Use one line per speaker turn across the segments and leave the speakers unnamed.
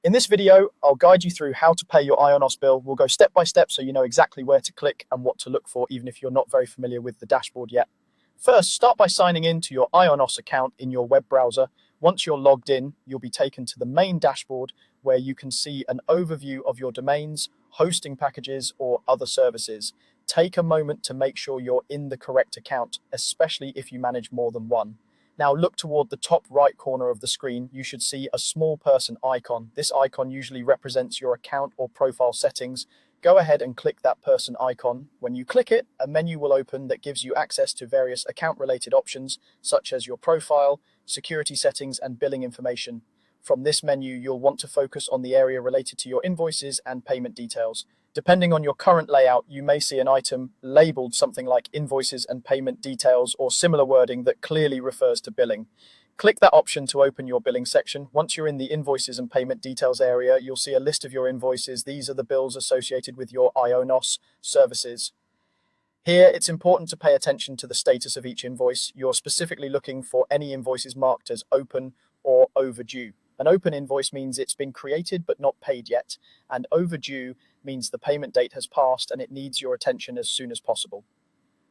In this video, I'll guide you through how to pay your Ionos bill. We'll go step by step so you know exactly where to click and what to look for, even if you're not very familiar with the dashboard yet. First, start by signing in to your Ionos account in your web browser. Once you're logged in, you'll be taken to the main dashboard where you can see an overview of your domains, hosting packages, or other services. Take a moment to make sure you're in the correct account, especially if you manage more than one. Now look toward the top right corner of the screen. You should see a small person icon. This icon usually represents your account or profile settings. Go ahead and click that person icon. When you click it, a menu will open that gives you access to various account-related options, such as your profile, security settings, and billing information. From this menu, you'll want to focus on the area related to your invoices and payment details. Depending on your current layout, you may see an item labeled something like invoices and payment details or similar wording that clearly refers to billing. Click that option to open your billing section. Once you're in the invoices and payment details area, you'll see a list of your invoices. These are the bills associated with your Ionos services. Here, it's important to pay attention to the status of each invoice. You're specifically looking for any invoices marked as open or overdue. An open invoice means it's been created but not paid yet, and overdue means the payment date has passed and it needs your attention as soon as possible.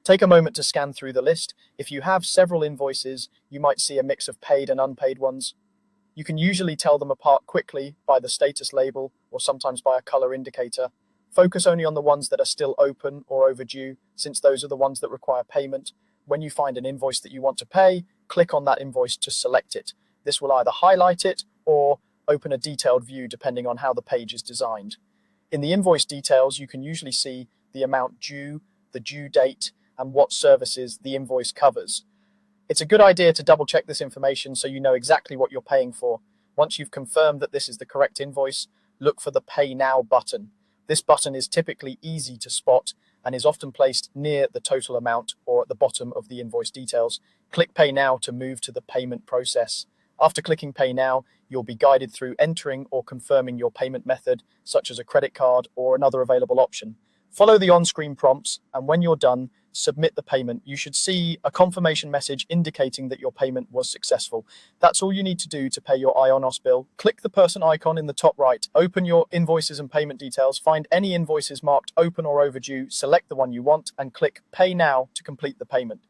Take a moment to scan through the list. If you have several invoices, you might see a mix of paid and unpaid ones. You can usually tell them apart quickly by the status label or sometimes by a color indicator. Focus only on the ones that are still open or overdue, since those are the ones that require payment. When you find an invoice that you want to pay, click on that invoice to select it. This will either highlight it or open a detailed view depending on how the page is designed. In the invoice details, you can usually see the amount due, the due date, and what services the invoice covers. It's a good idea to double check this information so you know exactly what you're paying for. Once you've confirmed that this is the correct invoice, look for the Pay Now button. This button is typically easy to spot and is often placed near the total amount or at the bottom of the invoice details. Click Pay Now to move to the payment process. After clicking Pay Now, you'll be guided through entering or confirming your payment method, such as a credit card or another available option. Follow the on-screen prompts, and when you're done, submit the payment. You should see a confirmation message indicating that your payment was successful. That's all you need to do to pay your Ionos bill. Click the person icon in the top right, open your invoices and payment details, find any invoices marked open or overdue, select the one you want, and click Pay Now to complete the payment.